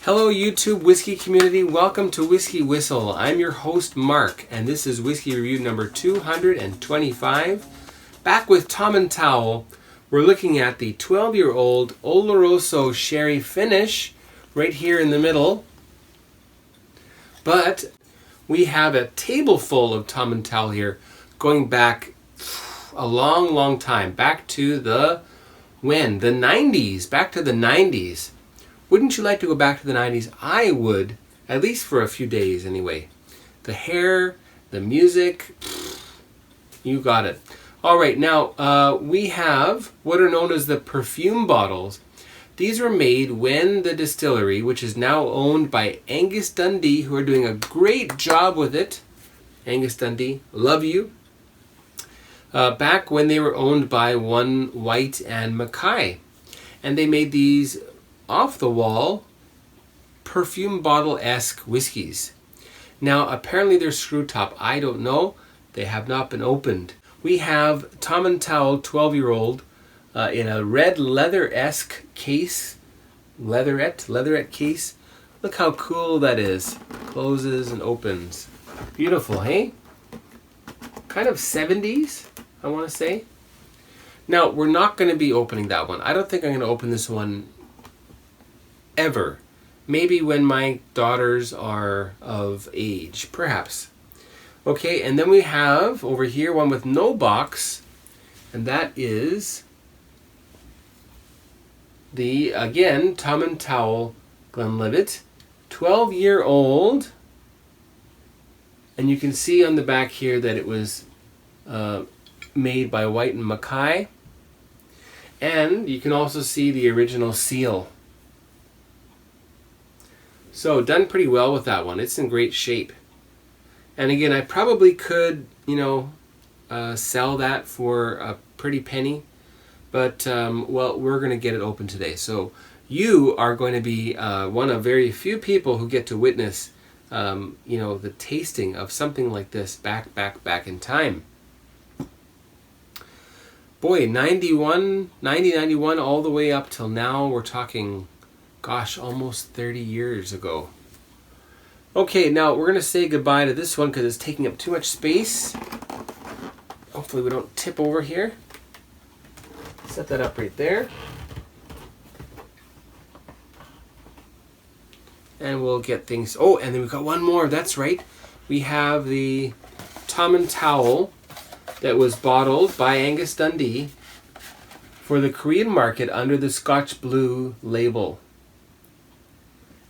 Hello YouTube whiskey community, welcome to Whiskey Whistle. I'm your host Mark, and this is whiskey review number 225. Back with Tomintoul, we're looking at the 12-year-old Oloroso Sherry Finish right here in the middle. But we have a table full of Tomintoul here, going back a long time, back to the 90s, back to the 90s. Wouldn't you like to go back to the 90s? I would, at least for a few days anyway. The hair, the music, you got it. All right, now we have what are known as the perfume bottles. These were made when the distillery, which is now owned by Angus Dundee, who are doing a great job with it. Angus Dundee, love you. Back when they were owned by one Whyte and Mackay. And they made these off-the-wall perfume bottle-esque whiskeys. Now, apparently they're screw top. I don't know. They have not been opened. We have Tomintoul 12-year-old in a red leather-esque case. Leatherette case. Look how cool that is. Closes and opens. Beautiful, hey? Kind of 70s, I want to say. Now, we're not going to be opening that one. I don't think I'm going to open this one ever. Maybe when my daughters are of age, perhaps. Okay, and then we have over here one with no box, and that is the, again, Tomintoul Glenlivet, 12-year-old, and you can see on the back here that it was made by Whyte and Mackay, and you can also see the original seal. So done pretty well with that one. It's in great shape. And again, I probably could, sell that for a pretty penny. But, well, we're going to get it open today. So you are going to be one of very few people who get to witness, the tasting of something like this back in time. Boy, 90, 91, all the way up till now, we're talking, gosh, almost 30 years ago. Okay, now we're going to say goodbye to this one because it's taking up too much space. Hopefully we don't tip over here. Set that up right there. And we'll get things... Oh, and then we've got one more. That's right. We have the Tomintoul that was bottled by Angus Dundee for the Korean market under the Scotch Blue label.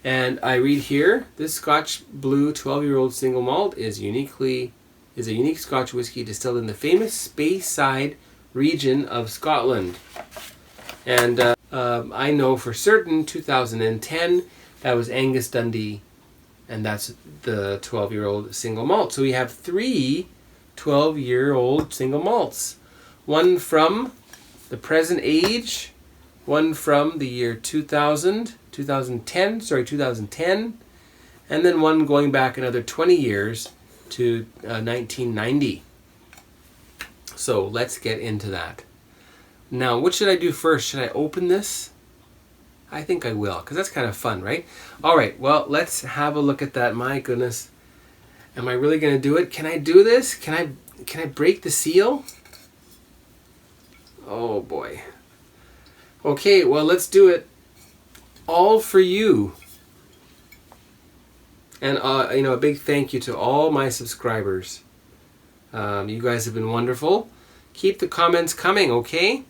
And I read here, this Scotch Blue 12-year-old single malt is a unique Scotch whiskey distilled in the famous Speyside region of Scotland. And I know for certain 2010 that was Angus Dundee, and that's the 12-year-old single malt. So we have 3 12-year-old single malts. One from the present age, one from the year 2010, and then one going back another 20 years to 1990. So let's get into that. Now, what should I do first? Should I open this? I think I will, because that's kind of fun, right? All right, well, let's have a look at that. My goodness. Am I really going to do it? Can I do this? Can I break the seal? Oh, boy. Okay, well, let's do it. All for you. And, a big thank you to all my subscribers. You guys have been wonderful. Keep the comments coming, okay?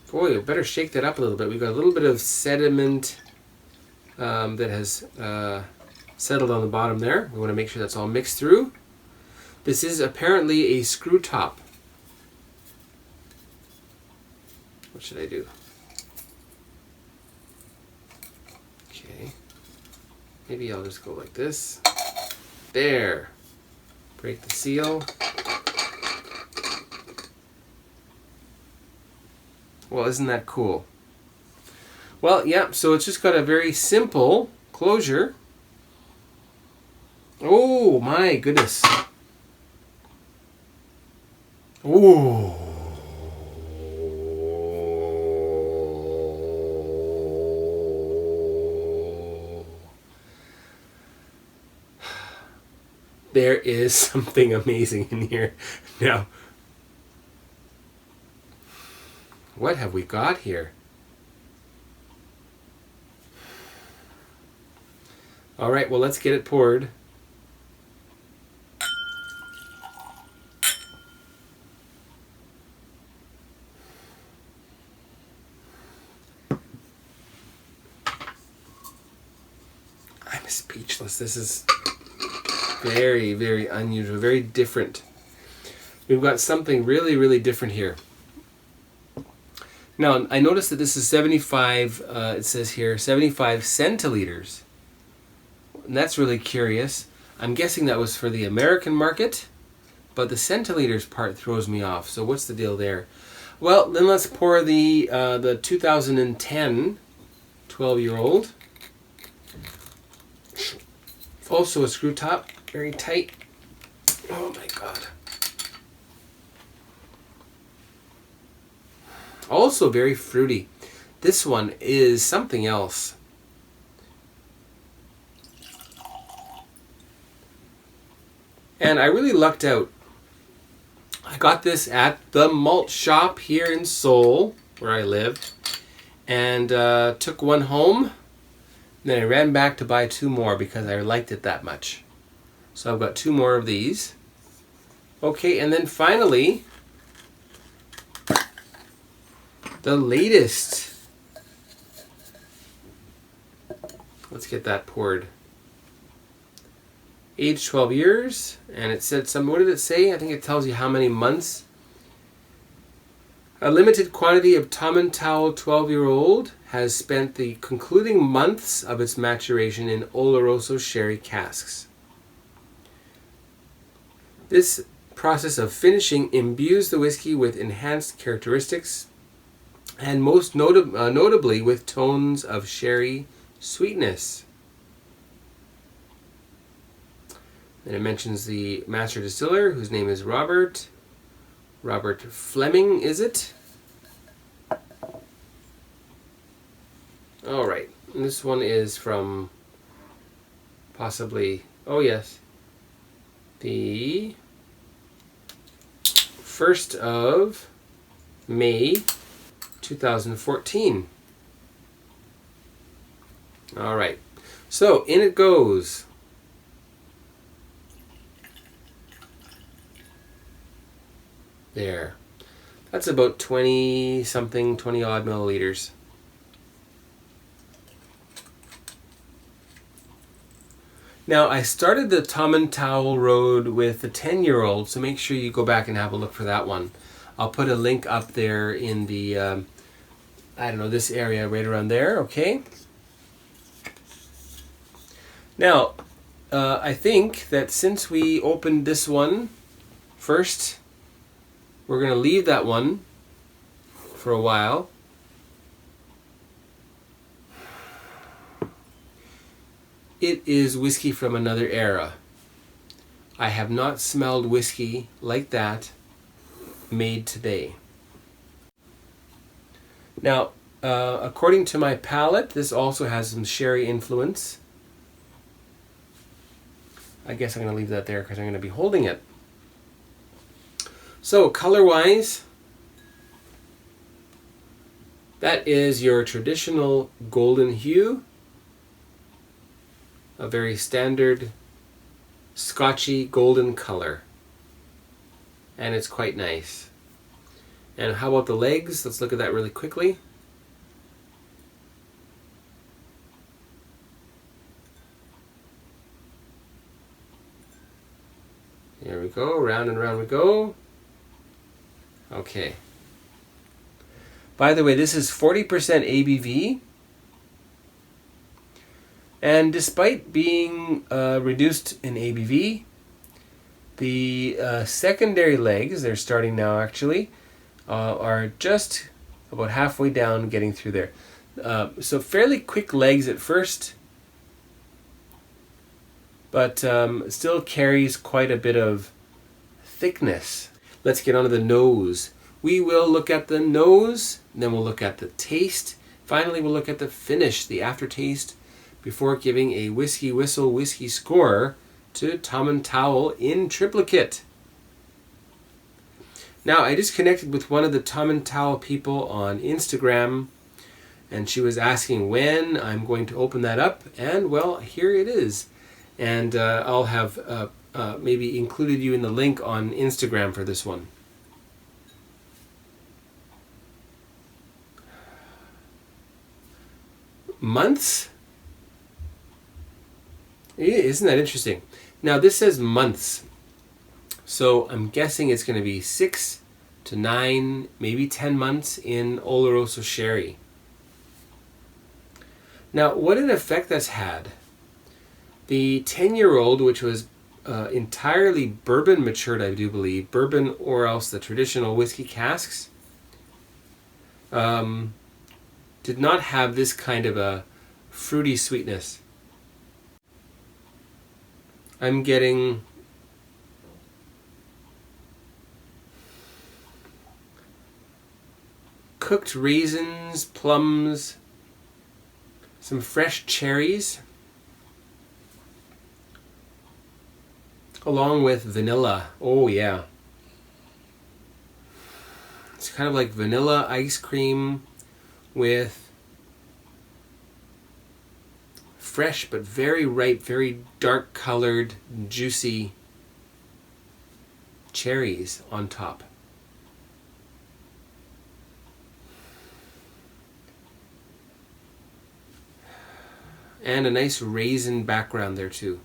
Boy, you better shake that up a little bit. We've got a little bit of sediment that has settled on the bottom there. We want to make sure that's all mixed through. This is apparently a screw top. What should I do? Okay. Maybe I'll just go like this. There. Break the seal. Well, isn't that cool? Well, yeah, so it's just got a very simple closure. Oh, my goodness. Ooh. there is something amazing in here. Now, what have we got here? All right, well, let's get it poured. I'm speechless. This is very, very unusual, very different. We've got something really, really different here. Now, I noticed that this is 75, it says here, 75 centiliters. And that's really curious. I'm guessing that was for the American market, but the centiliters part throws me off. So what's the deal there? Well, then let's pour the 2010 12-year-old. Also a screw top, very tight. Oh my God. Also very fruity. This one is something else. And I really lucked out. I got this at the malt shop here in Seoul, where I live, and took one home. Then I ran back to buy 2 more because I liked it that much. So I've got 2 more of these. Okay, and then finally, the latest. Let's get that poured. Age 12 years, and it said some, what did it say? I think it tells you how many months. A limited quantity of Tomintoul 12-year-old has spent the concluding months of its maturation in Oloroso sherry casks. This process of finishing imbues the whiskey with enhanced characteristics and most notably with tones of sherry sweetness. Then it mentions the master distiller, whose name is Robert Fleming, is it? All right, and this one is from possibly, oh yes, the 1st of May 2014. All right, so in it goes. There. That's about 20 something, 20 odd milliliters. Now, I started the Tomintoul Road with the 10-year-old, so make sure you go back and have a look for that one. I'll put a link up there in the, I don't know, this area right around there, okay? Now, I think that since we opened this one first, we're going to leave that one for a while. It is whiskey from another era. I have not smelled whiskey like that made today. Now, according to my palate, this also has some sherry influence. I guess I'm going to leave that there because I'm going to be holding it. So, color-wise, that is your traditional golden hue, a very standard Scotchy golden color, and it's quite nice. And how about the legs? Let's look at that really quickly. There we go, round and round we go. Okay. By the way, this is 40% ABV. And despite being reduced in ABV, the secondary legs, they're starting now actually, are just about halfway down getting through there. So fairly quick legs at first, but still carries quite a bit of thickness. Let's get on to the nose. We will look at the nose, then we'll look at the taste. Finally, we'll look at the finish, the aftertaste, before giving a WhiskyWhistle whiskey score to Tomintoul in triplicate. Now, I just connected with one of the Tomintoul people on Instagram, and she was asking when I'm going to open that up, and well, here it is. And I'll have maybe included you in the link on Instagram for this one. Months? Isn't that interesting? Now this says months, so I'm guessing it's going to be 6 to 9, maybe 10 months in Oloroso Sherry. Now, what an effect that's had. The 10-year-old, which was entirely bourbon matured, I do believe, bourbon or else the traditional whiskey casks, did not have this kind of a fruity sweetness. I'm getting cooked raisins, plums, some fresh cherries, along with vanilla. Oh yeah. It's kind of like vanilla ice cream with fresh but very ripe, very dark colored, juicy cherries on top. And a nice raisin background there too.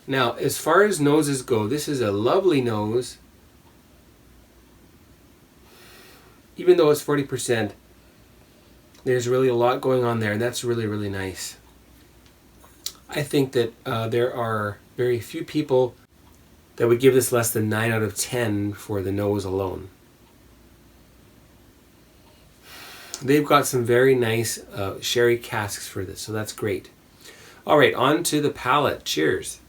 Now, as far as noses go, this is a lovely nose. Even though it's 40%, there's really a lot going on there, and that's really, really nice. I think that there are very few people that would give this less than 9 out of 10 for the nose alone. They've got some very nice sherry casks for this, so that's great. All right, on to the palate. Cheers.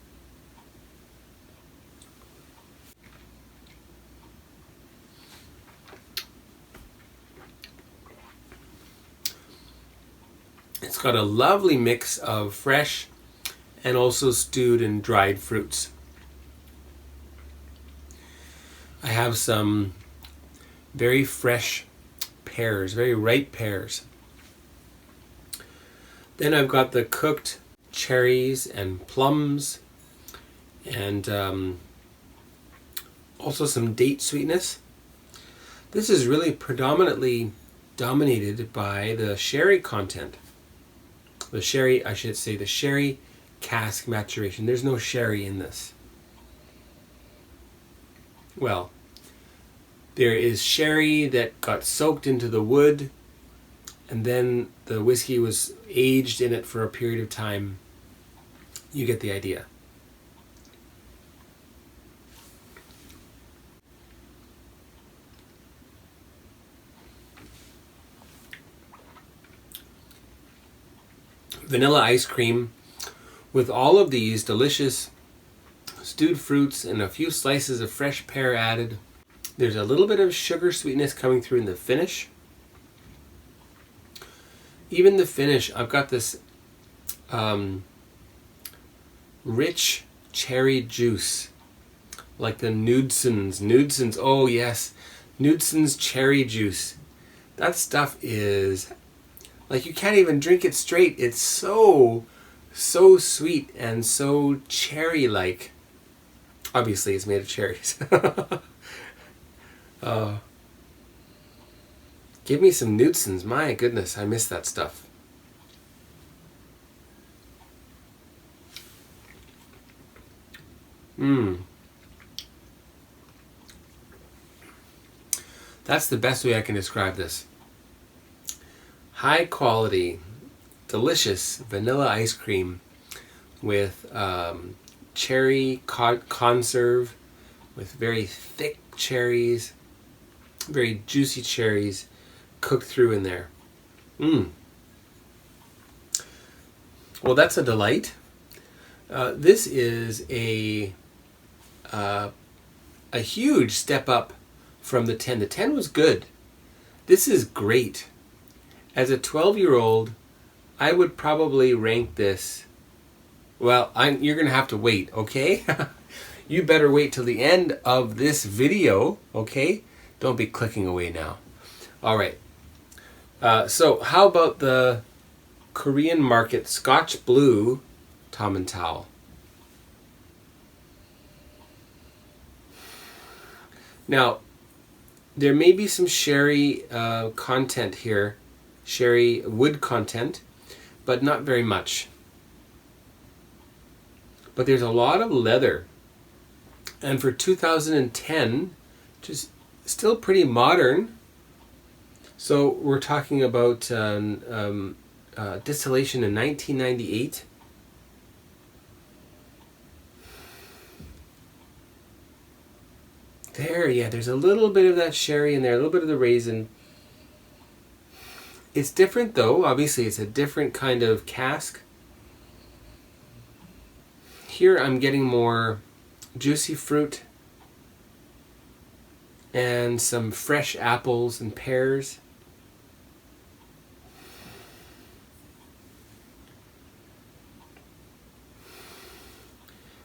It's got a lovely mix of fresh and also stewed and dried fruits. I have some very fresh pears, very ripe pears. Then I've got the cooked cherries and plums, and also some date sweetness. This is really predominantly dominated by the sherry content. The sherry, I should say, the sherry cask maturation. There's no sherry in this. Well, there is sherry that got soaked into the wood, and then the whiskey was aged in it for a period of time. You get the idea. Vanilla ice cream with all of these delicious stewed fruits and a few slices of fresh pear added. There's a little bit of sugar sweetness coming through in the finish. Even the finish, I've got this rich cherry juice, like the Knudsen's, oh yes, Knudsen's cherry juice. That stuff is, like, you can't even drink it straight. It's so sweet and so cherry-like. Obviously, it's made of cherries. Give me some Knudsen's. My goodness, I miss that stuff. That's the best way I can describe this. High quality, delicious vanilla ice cream with cherry conserve, with very thick cherries, very juicy cherries cooked through in there. Well, that's a delight. This is a huge step up from the 10. The 10 was good. This is great. As a 12-year-old, I would probably rank this Well, you're going to have to wait, okay? You better wait till the end of this video, okay? Don't be clicking away now. All right. So how about the Korean market Scotch Blue Tomintoul? Now, there may be some sherry content here, sherry wood content, but not very much. But there's a lot of leather. And for 2010, just still pretty modern. So we're talking about distillation in 1998. There, yeah, there's a little bit of that sherry in there, a little bit of the raisin. It's different though, obviously it's a different kind of cask. Here I'm getting more juicy fruit and some fresh apples and pears.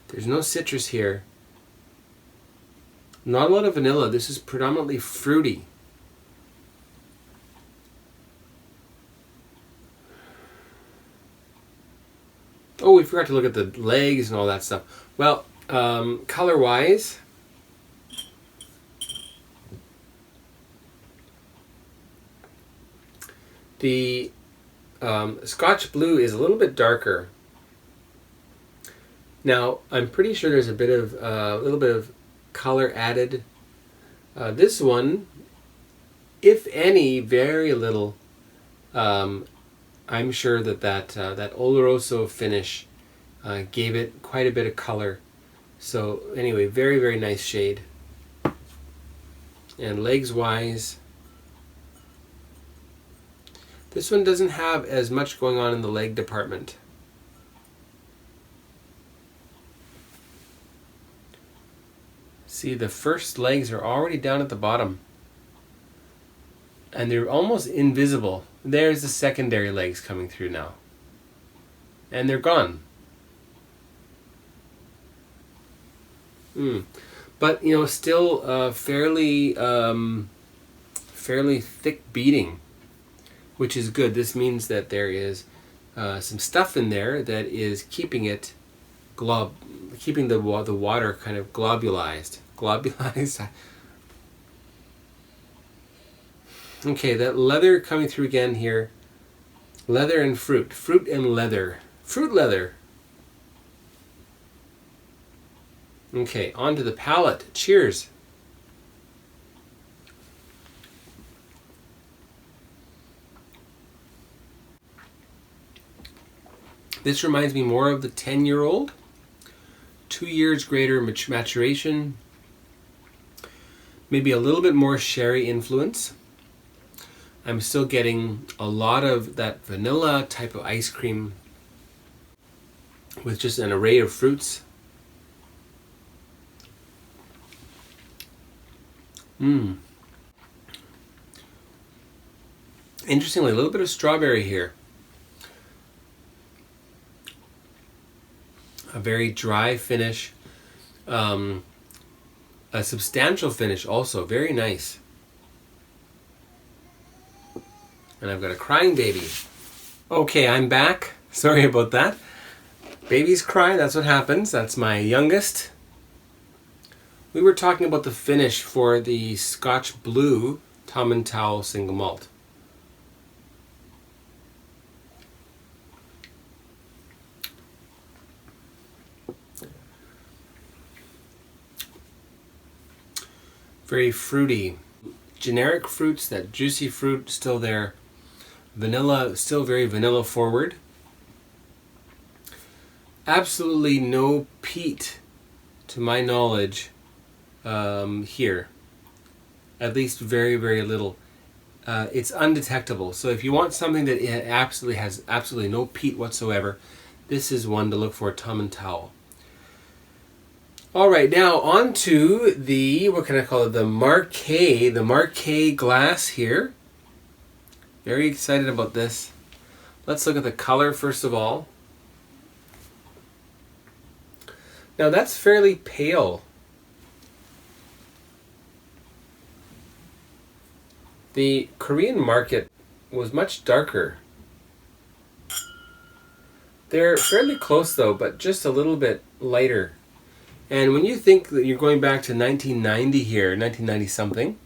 There's no citrus here. Not a lot of vanilla. This is predominantly fruity. Oh, we forgot to look at the legs and all that stuff. Well, color-wise, the Scotch Blue is a little bit darker. Now, I'm pretty sure there's a little bit of color added. This one, if any, very little. I'm sure that Olorosso Finish gave it quite a bit of color. So anyway, very, very nice shade. And legs wise, this one doesn't have as much going on in the leg department. See, the first legs are already down at the bottom. And they're almost invisible. There's the secondary legs coming through now. And they're gone. But, you know, still fairly thick beating, which is good. This means that there is some stuff in there that is keeping it keeping the water kind of globulized. Okay, that leather coming through again here. Leather and fruit. Fruit and leather. Fruit leather. Okay, on to the palate. Cheers. This reminds me more of the 10-year-old. 2 years greater maturation. Maybe a little bit more sherry influence. I'm still getting a lot of that vanilla type of ice cream with just an array of fruits. Interestingly, a little bit of strawberry here. A very dry finish. A substantial finish also. Very nice. And I've got a crying baby. Okay, I'm back. Sorry about that. Babies cry, that's what happens. That's my youngest. We were talking about the finish for the Scotch Blue Tomintoul single malt. Very fruity. Generic fruits, that juicy fruit still there. Vanilla, still very vanilla forward. Absolutely no peat, to my knowledge, here. At least very, very little. It's undetectable. So if you want something that absolutely has absolutely no peat whatsoever, this is one to look for, Tomintoul. All right, now on to the, what can I call it, the Mackay glass here. Very excited about this. Let's look at the color first of all. Now that's fairly pale. The Korean market was much darker. They're fairly close though, but just a little bit lighter. And when you think that you're going back to 1990 here, 1990 something,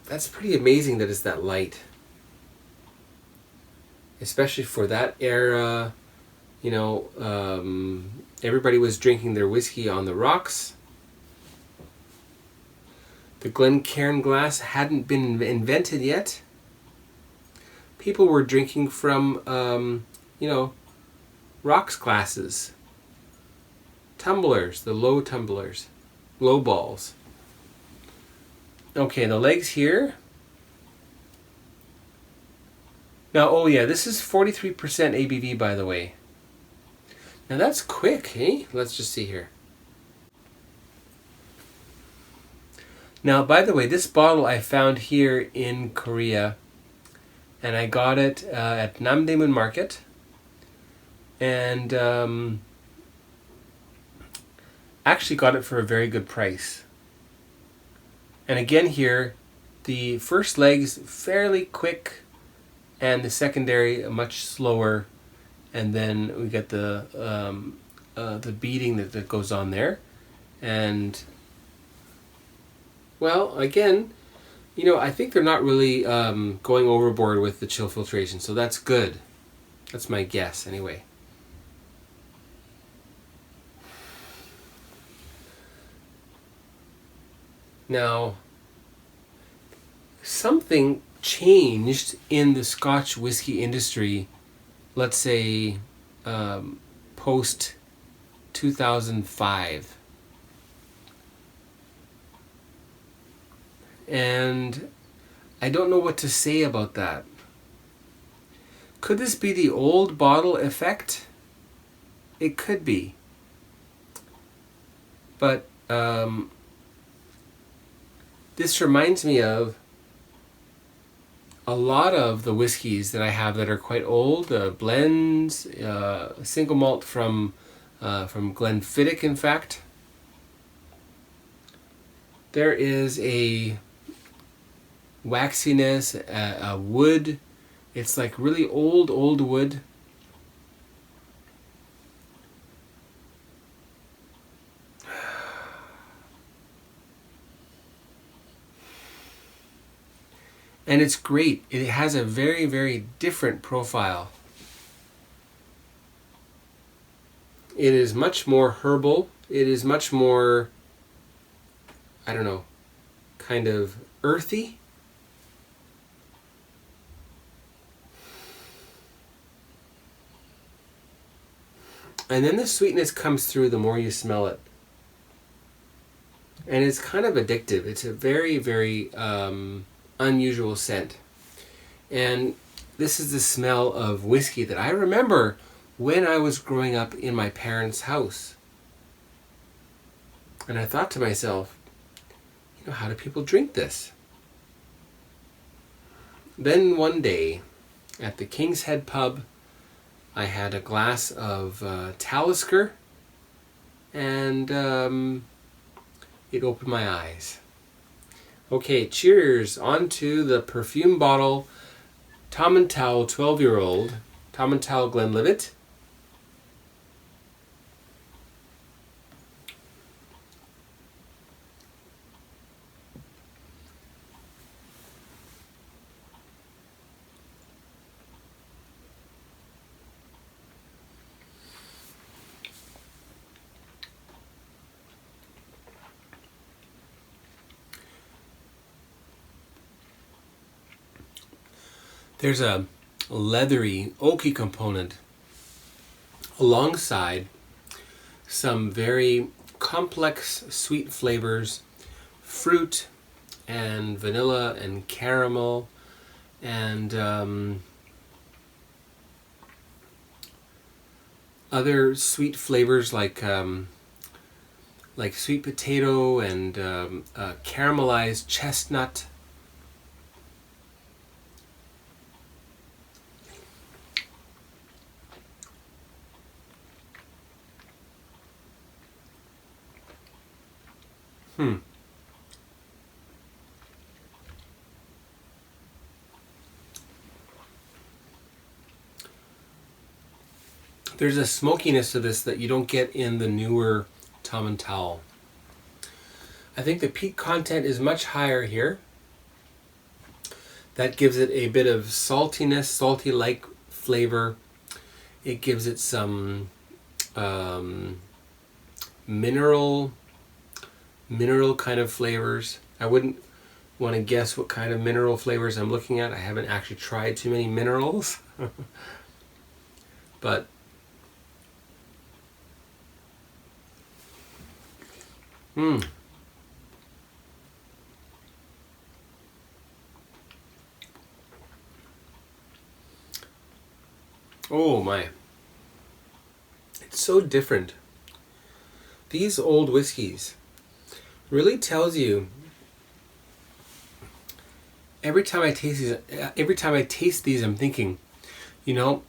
that's pretty amazing that it's that light. Especially for that era, you know, everybody was drinking their whiskey on the rocks. The Glencairn glass hadn't been invented yet. People were drinking from, you know, rocks glasses, tumblers, the low tumblers, low balls. Okay, the legs here. Now, oh yeah, this is 43% ABV, by the way. Now that's quick, eh? Let's just see here. Now, by the way, this bottle I found here in Korea, and I got it at Namdaemun Market, and actually got it for a very good price. And again here, the first leg's fairly quick, and the secondary much slower, and then we get the beating that goes on there, and well, again, you know, I think they're not really going overboard with the chill filtration, so that's good. That's my guess, anyway. Now, something changed in the Scotch whiskey industry, let's say post 2005. And I don't know what to say about that. Could this be the old bottle effect? It could be. But this reminds me of a lot of the whiskeys that I have that are quite old, blends, single malt from Glenfiddich, in fact. There is a waxiness, a wood. It's like really old wood. And it's great. It has a very, very different profile. It is much more herbal. It is much more, I don't know, kind of earthy. And then the sweetness comes through the more you smell it. And it's kind of addictive. It's a very, very unusual scent. And this is the smell of whiskey that I remember when I was growing up in my parents' house. And I thought to myself, you know, how do people drink this? Then one day at the King's Head pub, I had a glass of Talisker, and it opened my eyes. Okay, cheers. On to the perfume bottle, Tomintoul 12-year-old, Tomintoul Glenlivet. There's a leathery, oaky component alongside some very complex sweet flavors, fruit and vanilla and caramel, and other sweet flavors like sweet potato and caramelized chestnut. Hmm. There's a smokiness to this that you don't get in the newer Tomintoul. I think the peat content is much higher here. That gives it a bit of saltiness, salty-like flavor. It gives it some mineral kind of flavors. I wouldn't want to guess what kind of mineral flavors I'm looking at. I haven't actually tried too many minerals. But oh my. It's so different. These old whiskeys really tells you every time I taste these, I'm thinking, you know,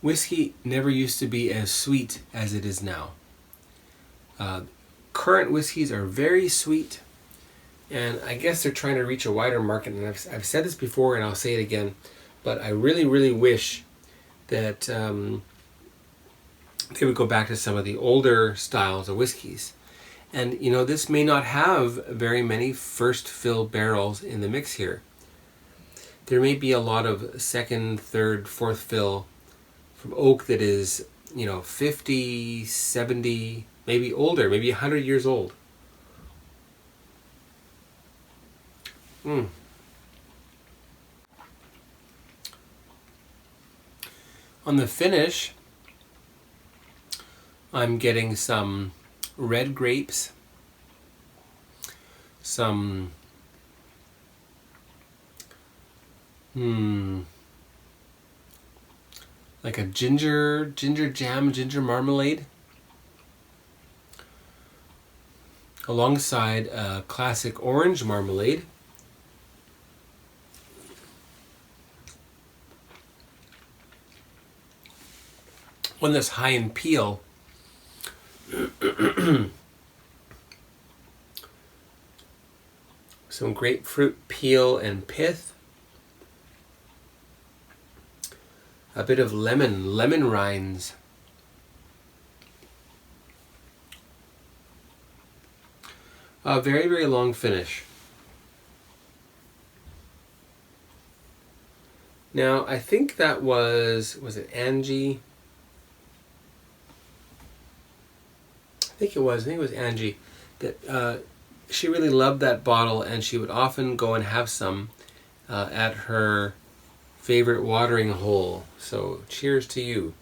whiskey never used to be as sweet as it is now. Current whiskeys are very sweet, and I guess they're trying to reach a wider market. And I've said this before, and I'll say it again, but I really, really wish that they would go back to some of the older styles of whiskeys. And you know, this may not have very many first fill barrels in the mix here. There may be a lot of second, third, fourth fill from oak that is, you know, 50, 70, maybe older, maybe 100 years old. On the finish, I'm getting some red grapes, some like a ginger jam, ginger marmalade, alongside a classic orange marmalade. One that's high in peel. Some grapefruit peel and pith. A bit of lemon rinds. A very, very long finish. Now, I think that was it Angie? I think it was Angie that she really loved that bottle, and she would often go and have some at her favorite watering hole. So cheers to you.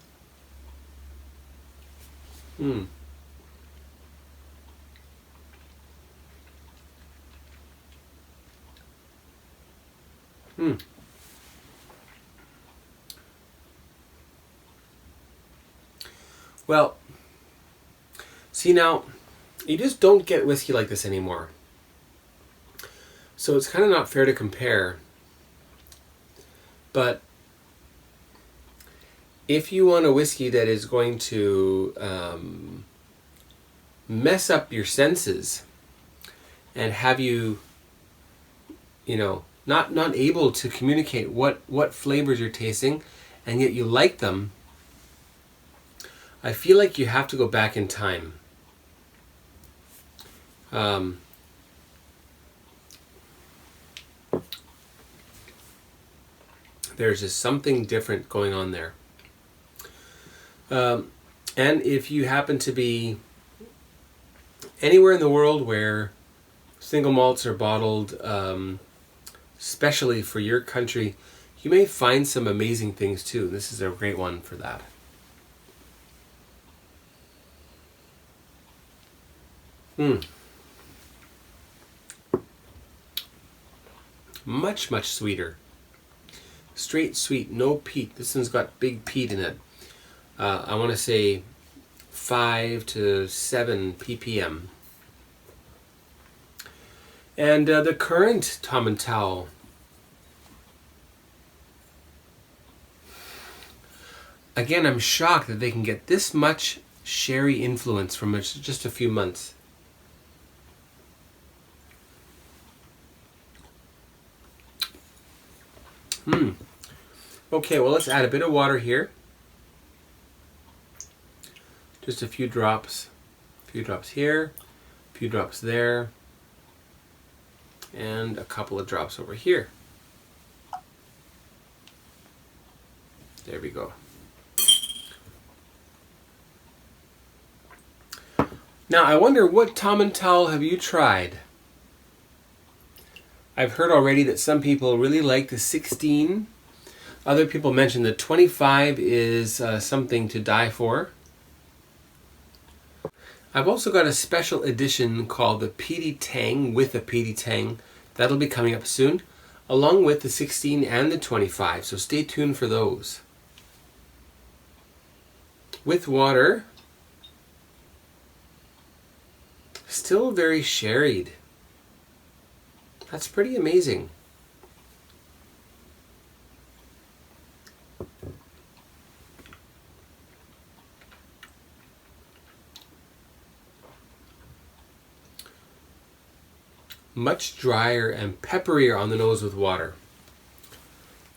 Well, see, now you just don't get whiskey like this anymore. So it's kind of not fair to compare. But if you want a whiskey that is going to mess up your senses and have you, you know, not able to communicate what flavors you're tasting, and yet you like them, I feel like you have to go back in time. There's just something different going on there. And if you happen to be anywhere in the world where single malts are bottled specially for your country, you may find some amazing things too. This is a great one for that. Much, much sweeter. Straight sweet, no peat. This one's got big peat in it. I want to say 5 to 7 ppm. And the current Tomintoul, again, I'm shocked that they can get this much sherry influence from just a few months. Okay, well, let's add a bit of water here. Just a few drops. A few drops here, a few drops there, and a couple of drops over here. There we go. Now, I wonder, what Tomintoul have you tried? I've heard already that some people really like the 16. Other people mentioned that 25 is something to die for. I've also got a special edition called the Peaty Tang with a Peaty Tang. That'll be coming up soon, along with the 16 and the 25. So stay tuned for those. With water, still very sherried. That's pretty amazing. Much drier and pepperier on the nose with water.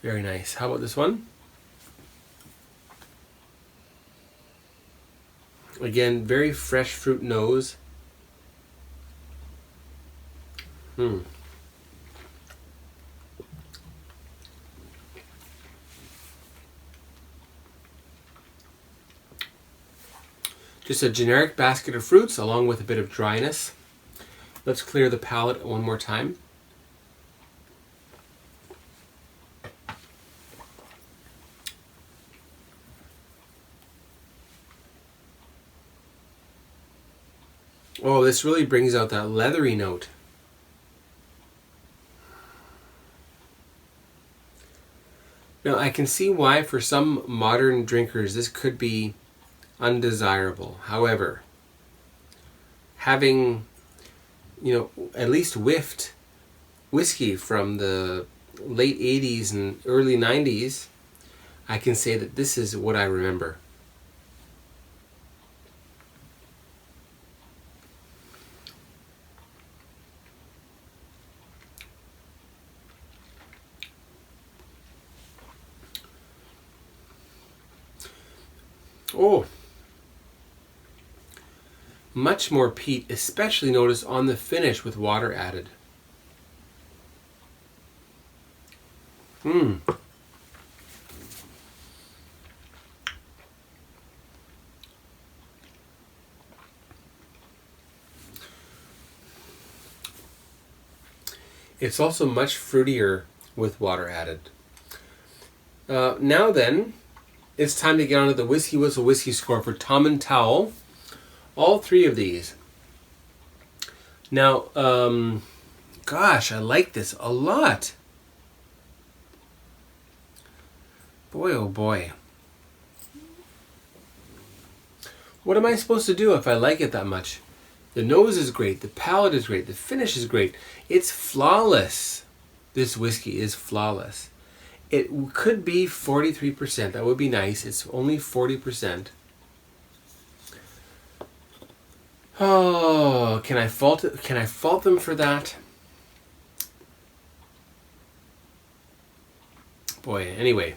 Very nice. How about this one? Again, very fresh fruit nose. Just a generic basket of fruits along with a bit of dryness. Let's clear the palate one more time. Oh, this really brings out that leathery note. Now, I can see why for some modern drinkers this could be undesirable. However, having, at least whiffed whiskey from the late 80s and early 90s, I can say that this is what I remember. Oh, much more peat, especially notice on the finish with water added. It's also much fruitier with water added. Now then, it's time to get on to the WhiskyWhistle whiskey score for Tomintoul. All three of these. Now, gosh, I like this a lot. Boy, oh boy. What am I supposed to do if I like it that much? The nose is great, the palate is great, the finish is great. It's flawless. This whiskey is flawless. It could be 43%. That would be nice. It's only 40%. Oh, can I fault it? Can I fault them for that? Boy, anyway.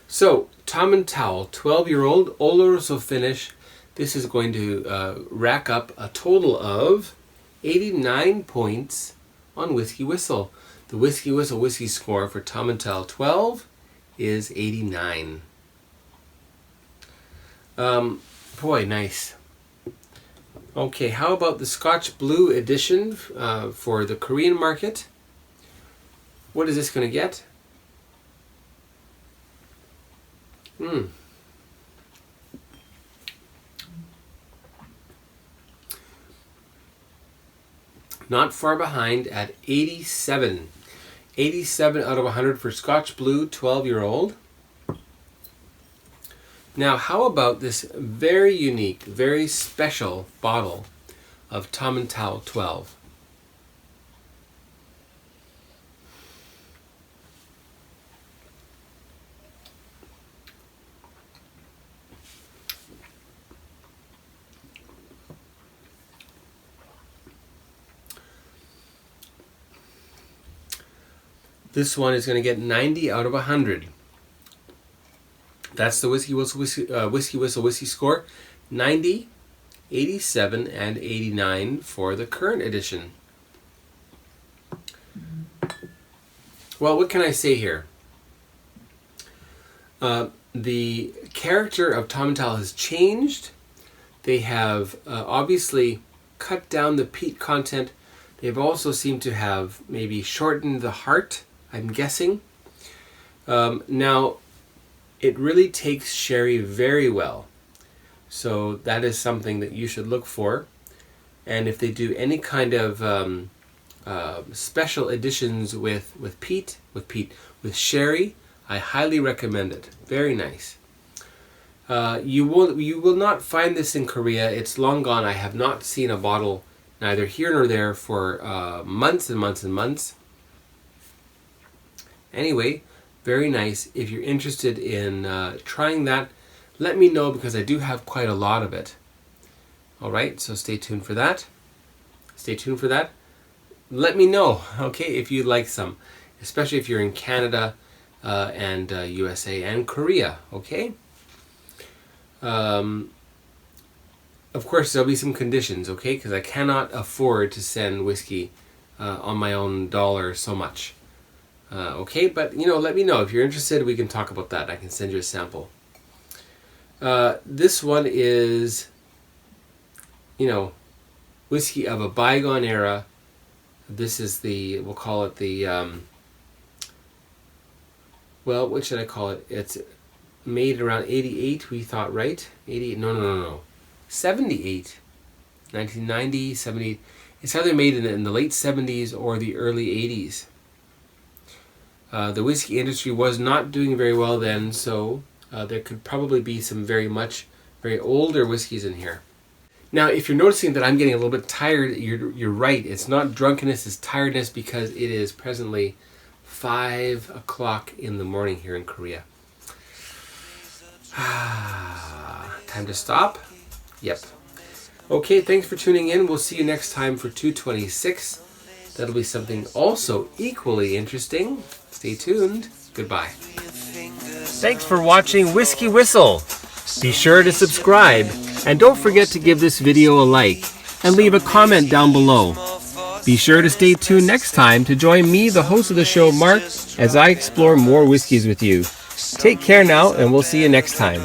So, Tomintoul, 12-year-old Oloroso Finish. This is going to rack up a total of 89 points on WhiskyWhistle. The WhiskyWhistle whiskey score for Tomintoul 12 is 89. Boy, nice. Okay, how about the Scotch Blue edition for the Korean market? What is this going to get? Not far behind at 87. 87 out of 100 for Scotch Blue 12-year-old. Now, how about this very unique, very special bottle of Tomintoul 12? This one is going to get 90 out of 100. That's the WhiskyWhistle whiskey score. 90, 87, and 89 for the current edition. Well, what can I say here? The character of Tomintoul has changed. They have obviously cut down the peat content. They've also seemed to have maybe shortened the heart, I'm guessing. Now, it really takes sherry very well. So that is something that you should look for. And if they do any kind of special editions with sherry, I highly recommend it. Very nice. You will not find this in Korea. It's long gone. I have not seen a bottle neither here nor there for months and months and months. Anyway, very nice. If you're interested in trying that, let me know, because I do have quite a lot of it. Alright, so stay tuned for that. Stay tuned for that. Let me know, okay, if you'd like some, especially if you're in Canada and USA and Korea, okay? Of course, there'll be some conditions, okay, because I cannot afford to send whiskey on my own dollar so much. Okay, but, you know, let me know. If you're interested, we can talk about that. I can send you a sample. This one is, you know, whiskey of a bygone era. This is the, we'll call it the, well, what should I call it? It's made around 88, we thought, right? 88, no. 78. 1990, 70. It's either made in the late 70s or the early 80s. The whiskey industry was not doing very well then, so there could probably be some very older whiskeys in here. Now, if you're noticing that I'm getting a little bit tired, you're right. It's not drunkenness, it's tiredness, because it is presently 5 o'clock in the morning here in Korea. Time to stop? Yep. Okay, thanks for tuning in. We'll see you next time for 226. That'll be something also equally interesting. Stay tuned. Goodbye. Thanks for watching Whiskey Whistle. Be sure to subscribe, and don't forget to give this video a like and leave a comment down below. Be sure to stay tuned next time to join me, the host of the show, Mark, as I explore more whiskeys with you. Take care now, and we'll see you next time.